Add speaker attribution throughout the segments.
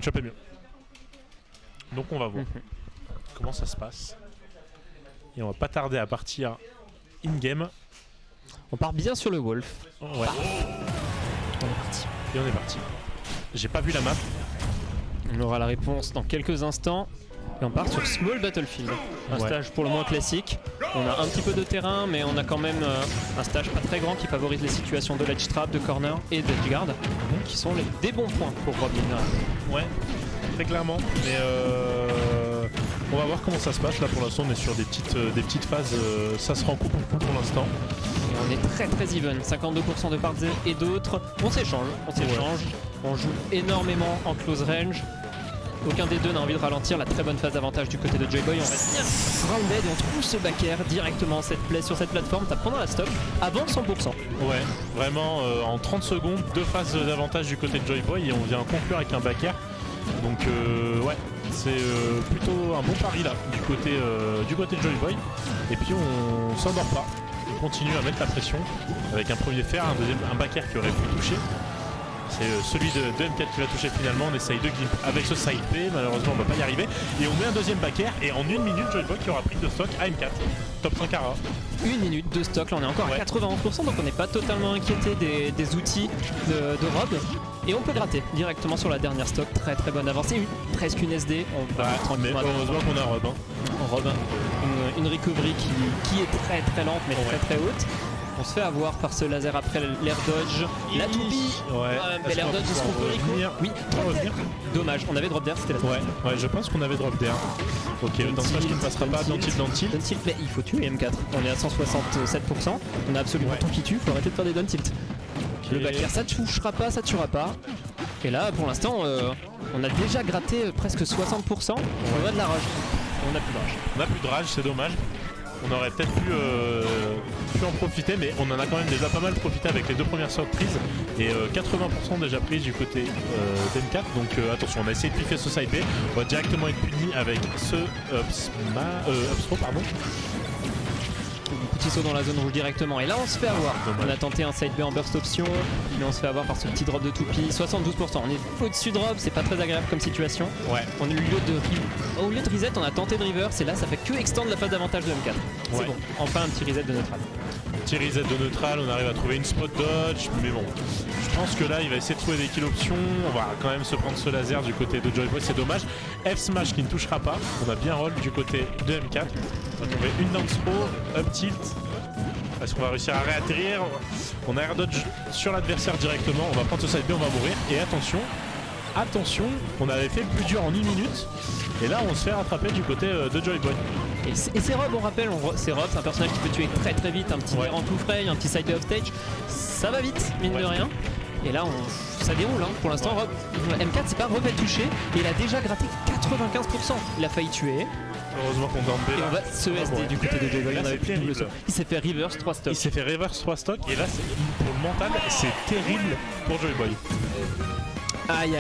Speaker 1: Chop est mieux. Donc on va voir comment ça se passe. Et on va pas tarder à partir in-game.
Speaker 2: On part bien sur le Wolf.
Speaker 1: Ouais.
Speaker 2: On est parti.
Speaker 1: Et on est parti. J'ai pas vu la map.
Speaker 2: On aura la réponse dans quelques instants. Et on part sur Small Battlefield. Un stage pour le moins classique. On a un petit peu de terrain, mais on a quand même un stage pas très grand qui favorise les situations de ledge trap, de corner et d'edge guard, qui sont des bons points pour Robin.
Speaker 1: Ouais, très clairement. Mais on va voir comment ça se passe. Là pour l'instant on est sur des petites phases. Ça se rend coup pour coup pour l'instant.
Speaker 2: Et on est très even. 52% de parts et d'autres. On s'échange. On joue énormément en close range. Aucun des deux n'a envie de ralentir. La très bonne phase d'avantage du côté de Joyboy. On reste bien grounded et on trouve ce back air directement sur cette plateforme. T'as pendant la stock avant 100%.
Speaker 1: Ouais, vraiment en 30 secondes, 2 phases d'avantage du côté de Joyboy et on vient conclure avec un back air. Donc ouais, c'est plutôt un bon pari là du côté de Joyboy. Et puis on s'endort pas. On continue à mettre la pression avec un premier fer, un back air qui aurait pu toucher. C'est celui de M4 qui va toucher finalement. On essaye de gimp avec ce side P. Malheureusement, on va pas y arriver. Et on met un deuxième back air. Et en 1 minute, Joyboy qui aura pris de stock à M4. Top 5 ARA.
Speaker 2: 1 minute de stock. Là, on est encore à 91%. Donc, on n'est pas totalement inquiété des outils de Rob. Et on peut gratter directement sur la dernière stock. Très bonne avancée. Presque une SD. On va
Speaker 1: mais heureusement qu'on a Rob.
Speaker 2: Rob. Une recovery qui est très lente, mais très haute. On se fait avoir par ce laser après l'air dodge. La toupie. Mais l'air dodge, est-ce qu'on peut revenir? Oui, revenir. Dommage, on avait drop d'air, c'était la toupie.
Speaker 1: Ouais, je pense qu'on avait drop d'air. Ok, dans ce match qui ne passera pas, dans tilt.
Speaker 2: Mais il faut tuer M4. On est à 167%. On a absolument tout qui tue, faut arrêter de faire des down tilt. Okay. Le back air, ça touchera pas, ça tuera pas. Et là, pour l'instant, on a déjà gratté presque 60%. On a de la rage. On a plus de rage.
Speaker 1: On a plus de rage, c'est dommage. On aurait peut-être pu en profiter, mais on en a quand même déjà pas mal profité avec les 2 premières stocks prises et 80% déjà prises du côté d'M4. Donc attention, on a essayé de piffer ce side B. On va directement être puni avec ce upthrow, pardon.
Speaker 2: Petit saut dans la zone rouge directement et là on se fait avoir. On a tenté un side B en burst option mais on se fait avoir par ce petit drop de toupie. 72%, on est au-dessus de drop, c'est pas très agréable comme situation.
Speaker 1: Ouais.
Speaker 2: Au lieu de reset on a tenté de reverse et là ça fait que extendre la phase d'avantage de M4. C'est bon, enfin un petit reset de neutral.
Speaker 1: Petit reset de neutral, on arrive à trouver une spot dodge, mais bon, je pense que là il va essayer de trouver des kill options. On va quand même se prendre ce laser du côté de Joyboy, c'est dommage. F smash qui ne touchera pas, on a bien roll du côté de M4. On va trouver une down throw, up tilt. Est-ce qu'on va réussir à réatterrir? On a air dodge sur l'adversaire directement, on va prendre ce side B, on va mourir. Et attention, on avait fait le plus dur en 1 minute. Et là on se fait rattraper du côté de Joyboy.
Speaker 2: Et c'est Rob, on rappelle, c'est Rob, c'est un personnage qui peut tuer très vite, un petit air en tout fray, un petit side B off stage. Ça va vite, mine de rien. Et là ça déroule, pour l'instant Rob, M4 c'est pas Rob à toucher, et il a déjà gratté 95%. Il a failli tuer.
Speaker 1: Heureusement qu'on dorme B là.
Speaker 2: Et on va se SD du côté de Joyboy, on avait plus de double saut. Il s'est fait reverse 3 stocks.
Speaker 1: Il s'est fait reverse 3 stocks et là pour le mental c'est terrible pour Joyboy.
Speaker 2: Aïe,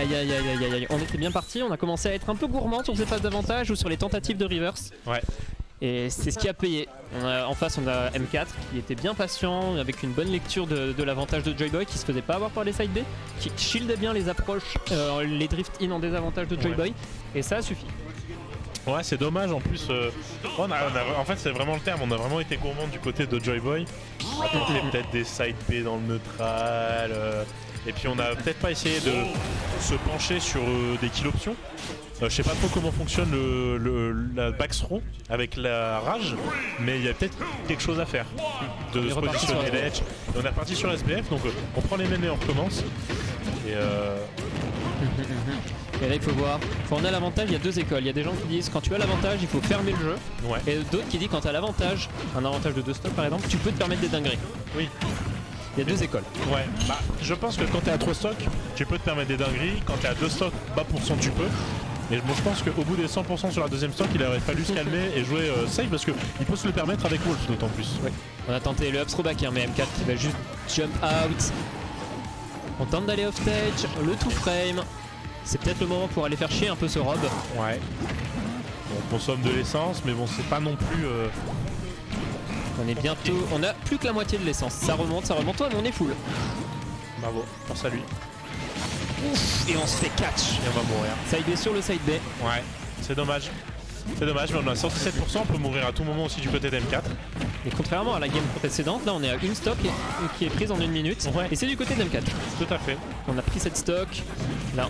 Speaker 2: on était bien parti, on a commencé à être un peu gourmand sur ces phases d'avantage ou sur les tentatives de reverse.
Speaker 1: Ouais.
Speaker 2: Et c'est ce qui a payé. En face on a M4 qui était bien patient, avec une bonne lecture de l'avantage de Joyboy, qui se faisait pas avoir par les side B, qui shieldait bien les approches, les drift in en désavantage de Joyboy, et ça a suffi.
Speaker 1: Ouais, c'est dommage en plus. En fait, c'est vraiment le terme. On a vraiment été gourmand du côté de Joyboy. On a tenté peut-être des side B dans le neutral. Et puis on a peut-être pas essayé de se pencher sur des kill options. Je sais pas trop comment fonctionne la back throw avec la rage, mais il y a peut-être quelque chose à faire. De se positionner l'edge. On est reparti sur SBF, donc on prend les mêmes et on recommence. Et
Speaker 2: là il faut voir, quand on a l'avantage il y a 2 écoles. Il y a des gens qui disent quand tu as l'avantage il faut fermer le jeu. Et d'autres qui disent quand tu as l'avantage, un avantage de 2 stocks par exemple, tu peux te permettre des dingueries.
Speaker 1: Oui.
Speaker 2: Il y a 2 écoles.
Speaker 1: Ouais, je pense que quand tu es à 3 stocks, tu peux te permettre des dingueries. Quand tu es à 2 stocks, bas pourcent tu peux. Et bon, je pense qu'au bout des 100% sur la deuxième stock, il aurait fallu se calmer et jouer safe parce qu'il peut se le permettre avec Wolf d'autant plus.
Speaker 2: Ouais. On a tenté le up throw back, mais M4 qui va juste jump out. On tente d'aller off stage, le two frame. C'est peut-être le moment pour aller faire chier un peu ce Rob.
Speaker 1: Ouais. On consomme de l'essence, mais bon, c'est pas non plus.
Speaker 2: On est bientôt. On a plus que la moitié de l'essence. Ça remonte, toi, mais on est full.
Speaker 1: Bravo, force à lui.
Speaker 2: Ouf, et on se fait catch.
Speaker 1: Et on va mourir.
Speaker 2: Side B sur le side B.
Speaker 1: Ouais, c'est dommage. C'est dommage, mais on a 117%, on peut mourir à tout moment aussi du côté d'M4.
Speaker 2: Et contrairement à la game précédente, là on est à une stock qui est prise en 1 minute.
Speaker 1: Ouais.
Speaker 2: Et c'est du côté d'M4.
Speaker 1: Tout à fait.
Speaker 2: On a pris cette stock. Là,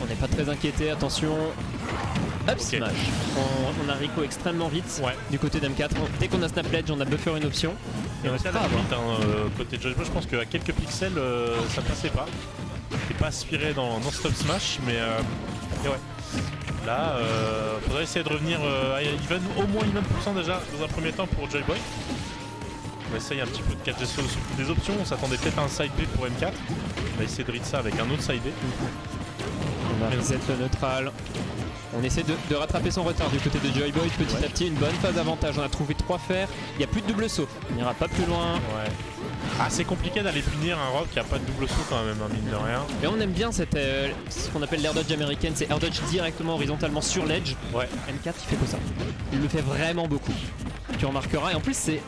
Speaker 2: on n'est pas très inquiété. Attention. Up smash. On a Rico extrêmement vite
Speaker 1: Ouais.
Speaker 2: du côté d'M4. Dès qu'on a Snap Ledge, on a buffer une option.
Speaker 1: Et
Speaker 2: on
Speaker 1: aussi à
Speaker 2: va
Speaker 1: la
Speaker 2: avoir.
Speaker 1: limite, côté Joyboy, je pense qu'à quelques pixels, ça passait pas. T'es pas aspiré dans Stop Smash, mais et ouais. Là, faudrait essayer de revenir à even, au moins even % déjà dans un premier temps pour Joyboy. On essaye un petit peu de catcher des options. On s'attendait peut-être à un side B pour M4. On va essayer de read ça avec un autre side B.
Speaker 2: On va reset le neutral. On essaie de rattraper son retard du côté de Joyboy petit à petit. Une bonne phase d'avantage. On a trouvé 3 fers. Il n'y a plus de double saut. On n'ira pas plus loin.
Speaker 1: Ouais. Ah, c'est compliqué d'aller punir un rock qui a pas de double saut quand même, hein, mine de rien.
Speaker 2: Et on aime bien cette, ce qu'on appelle l'air dodge américaine. C'est air dodge directement horizontalement sur l'edge.
Speaker 1: Ouais.
Speaker 2: M4 il fait que ça. Il le fait vraiment beaucoup. Tu remarqueras. Et en plus c'est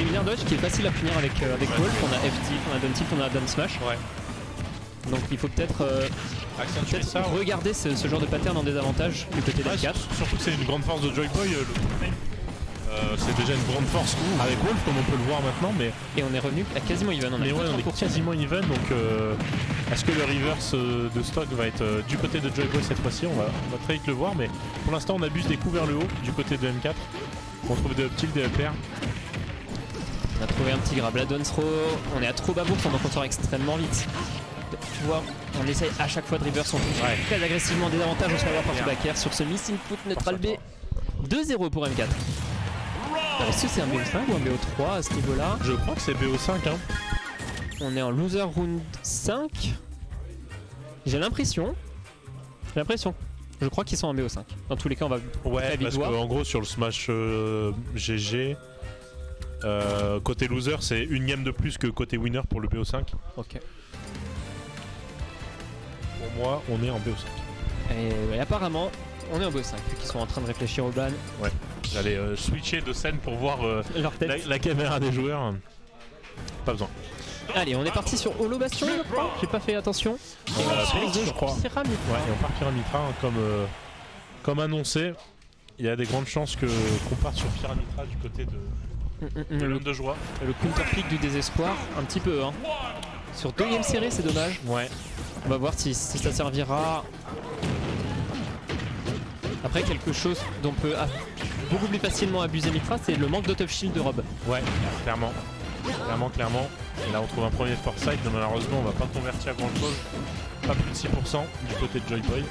Speaker 2: une air dodge qui est facile à punir avec Wolf. On a FT, on a down tilt, on a down smash.
Speaker 1: Ouais.
Speaker 2: Donc il faut peut-être
Speaker 1: Accentuer ça. Ouais.
Speaker 2: regarder ce genre de pattern en désavantage du côté
Speaker 1: Ouais,
Speaker 2: d'M4.
Speaker 1: surtout que c'est une grande force de Joyboy. C'est déjà une grande force avec Wolf, comme on peut le voir maintenant. Mais
Speaker 2: Et on est revenu à quasiment even.
Speaker 1: ouais, on est quasiment even. Donc est-ce que le reverse de stock va être du côté de Joyboy cette fois-ci? On va très vite le voir. Mais pour l'instant, on abuse des coups vers le haut du côté de M4. On trouve des up tilt, des up air.
Speaker 2: On a trouvé un petit grab la down throw. On est à trop bas bourse, donc on sort extrêmement vite. Tu vois, on essaye à chaque fois de reverse, on touche très agressivement des avantages, on se fait avoir par ce back air sur ce missing put neutral B. 2-0 pour M4. Alors, est-ce que c'est un BO5 ou un BO3 à ce niveau-là?
Speaker 1: Je crois que c'est BO5. Hein.
Speaker 2: On est en loser round 5. J'ai l'impression. Je crois qu'ils sont en BO5. Dans tous les cas, on va
Speaker 1: Ouais,
Speaker 2: très vite
Speaker 1: parce
Speaker 2: voir.
Speaker 1: qu'en gros, sur le Smash GG, côté loser, c'est une game de plus que côté winner pour le BO5.
Speaker 2: Ok.
Speaker 1: Pour moi, on est en BO5.
Speaker 2: Et apparemment, on est en BO5 vu qu'ils sont en train de réfléchir au ban.
Speaker 1: Ouais. J'allais switcher de scène pour voir
Speaker 2: Leur tête.
Speaker 1: la caméra des joueurs. Pas besoin.
Speaker 2: Allez, on est parti sur Holo Bastion, je crois. J'ai pas fait attention. Et on change de,
Speaker 1: je crois.
Speaker 2: Pyramide.
Speaker 1: Ouais, et on part Pyramitra, hein, comme annoncé. Il y a des grandes chances qu'on parte sur Pyramitra du côté de l'homme de joie.
Speaker 2: Le counter-pick du désespoir, un petit peu. Hein. Sur 2 games serrés, c'est dommage.
Speaker 1: Ouais.
Speaker 2: On va voir si ça servira. Après, quelque chose dont on peut beaucoup plus facilement abuser Mitra, c'est le manque d'auto shield de Rob.
Speaker 1: Ouais, clairement. Clairement. Et là, on trouve un premier foresight, mais malheureusement, on va pas convertir à grand chose. Pas plus de 6% du côté de Joyboy.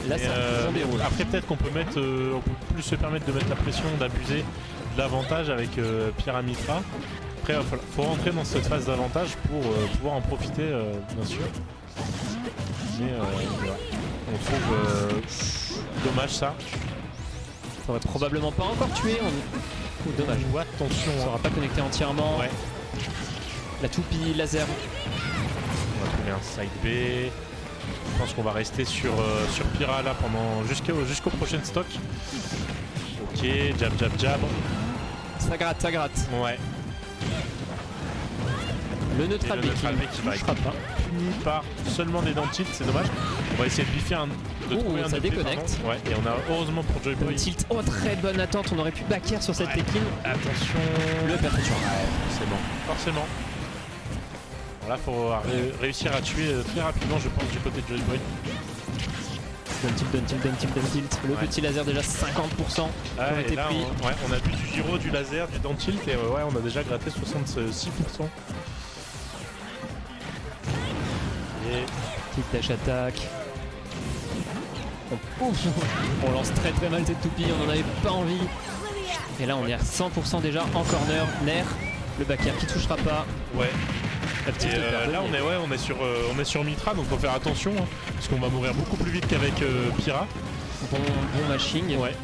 Speaker 2: Là, c'est un bon déroule.
Speaker 1: Après, peut-être qu'on peut mettre, on peut plus se permettre de mettre la pression, d'abuser de l'avantage avec Pyramitra. Après, il faut rentrer dans cette phase d'avantage pour pouvoir en profiter, bien sûr. Mais voilà. On trouve dommage ça.
Speaker 2: Ça aurait probablement pas encore tué. Dommage.
Speaker 1: Ou attention.
Speaker 2: On sera pas connecté entièrement.
Speaker 1: Ouais.
Speaker 2: La toupie, laser.
Speaker 1: On va trouver un side B. Je pense qu'on va rester sur Pyra là pendant jusqu'au prochain stock. Ok, jab.
Speaker 2: Ça gratte.
Speaker 1: Ouais.
Speaker 2: Le neutral B
Speaker 1: qui va être puni par seulement des dents tilt, c'est dommage. On va essayer de biffer trouver un
Speaker 2: ça
Speaker 1: DP,
Speaker 2: déconnecte.
Speaker 1: pardon. Ouais, et on a heureusement pour Joyboy.
Speaker 2: Down tilt. Oh, très bonne attente. On aurait pu back air sur cette tekin.
Speaker 1: Attention.
Speaker 2: Le attention.
Speaker 1: Ouais, forcément. Voilà, faut réussir à tuer très rapidement, je pense, du côté de Joyboy.
Speaker 2: Down tilt. Le petit laser déjà 50%.
Speaker 1: Ah,
Speaker 2: ont
Speaker 1: et
Speaker 2: été
Speaker 1: là,
Speaker 2: pris.
Speaker 1: on a vu du gyro, du laser, du down tilt et ouais, on a déjà gratté 66%. Et
Speaker 2: Petite dash attaque. On lance très mal cette toupie, on n'en avait pas envie. Et là on est à 100% déjà en corner, Nair, le back air qui touchera pas.
Speaker 1: ouais.
Speaker 2: La petite
Speaker 1: Et
Speaker 2: upper
Speaker 1: là on est sur Mitra, donc faut faire attention hein, parce qu'on va mourir beaucoup plus vite qu'avec Pyra.
Speaker 2: bon mashing.
Speaker 1: Ouais.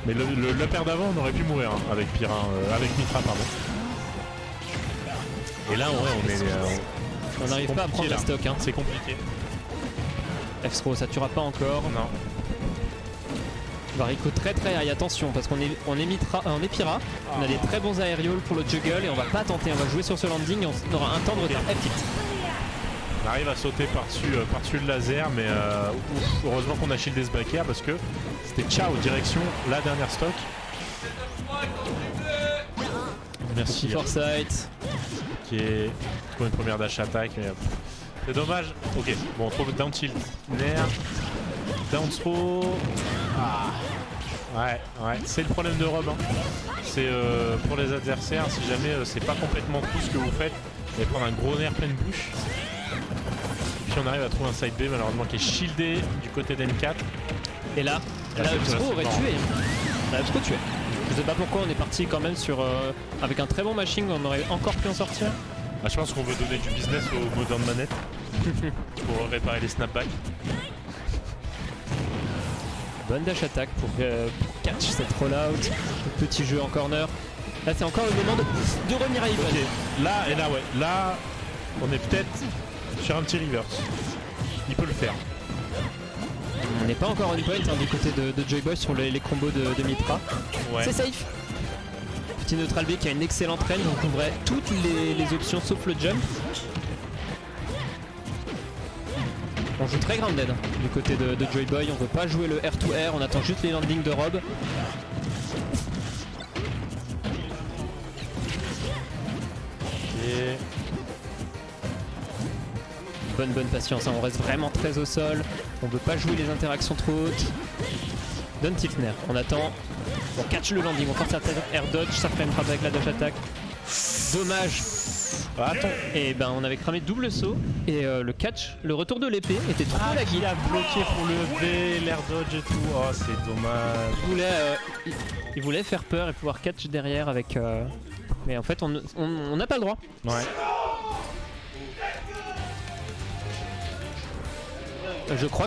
Speaker 1: Mais le paire d'avant on aurait pu mourir hein, avec Pyra, avec Mitra pardon. Et là ouais,
Speaker 2: on n'arrive pas à prendre la stock hein.
Speaker 1: C'est compliqué.
Speaker 2: F-throw ça tuera pas encore.
Speaker 1: Non.
Speaker 2: Varico très high, attention parce qu'on est Pyra, on a des très bons aérioles pour le juggle et on va pas tenter, on va jouer sur ce landing et on aura un temps de retard. F-tilt.
Speaker 1: On arrive à sauter par-dessus le laser, mais heureusement qu'on a shieldé ce back air parce que c'était ciao direction la dernière stock. Merci.
Speaker 2: Foresight.
Speaker 1: Qui est pour une première dash attack, mais c'est dommage. Ok, bon, on trouve down tilt. Nair. Down throw. Ah. Ouais, c'est le problème de Rob. Hein. C'est pour les adversaires, si jamais c'est pas complètement tout ce que vous faites, vous allez prendre un gros nerf pleine bouche. Et puis on arrive à trouver un side B malheureusement qui est shieldé du côté d'N4.
Speaker 2: Et là Obscuro aurait tué. Là, Obscuro tué. Je sais pas pourquoi on est parti quand même sur avec un très bon mashing, on aurait encore pu en sortir.
Speaker 1: Ah, je pense qu'on veut donner du business aux modern manettes pour réparer les snapbacks.
Speaker 2: Bonne dash attack pour catch cette rollout. Le petit jeu en corner. Là c'est encore le moment de revenir à Even.
Speaker 1: Ok, là et là ouais. Là on est peut-être sur un petit reverse. Il peut le faire.
Speaker 2: On n'est pas encore on point hein, du côté de Joyboy sur les combos de Mitra.
Speaker 1: Ouais.
Speaker 2: C'est safe. Petit neutral B qui a une excellente range, on couvrait toutes les options sauf le jump. On joue très grounded du côté de Joyboy, on veut pas jouer le R2R, on attend juste les landings de Rob.
Speaker 1: Et
Speaker 2: Bonne patience, hein. On reste vraiment très au sol, on veut pas jouer les interactions trop hautes. Donne Tiltner, on attend, on catch le landing, on force sa air dodge, ça framera avec la dash attack. Dommage.
Speaker 1: ah, attends.
Speaker 2: Et ben on avait cramé double saut et le catch, le retour de l'épée était trop laggy.
Speaker 1: Il a bloqué pour le B, l'air dodge et tout. Oh c'est dommage.
Speaker 2: Il voulait faire peur et pouvoir catch derrière avec... Mais en fait on n'a pas le droit.
Speaker 1: Ouais.
Speaker 2: Je crois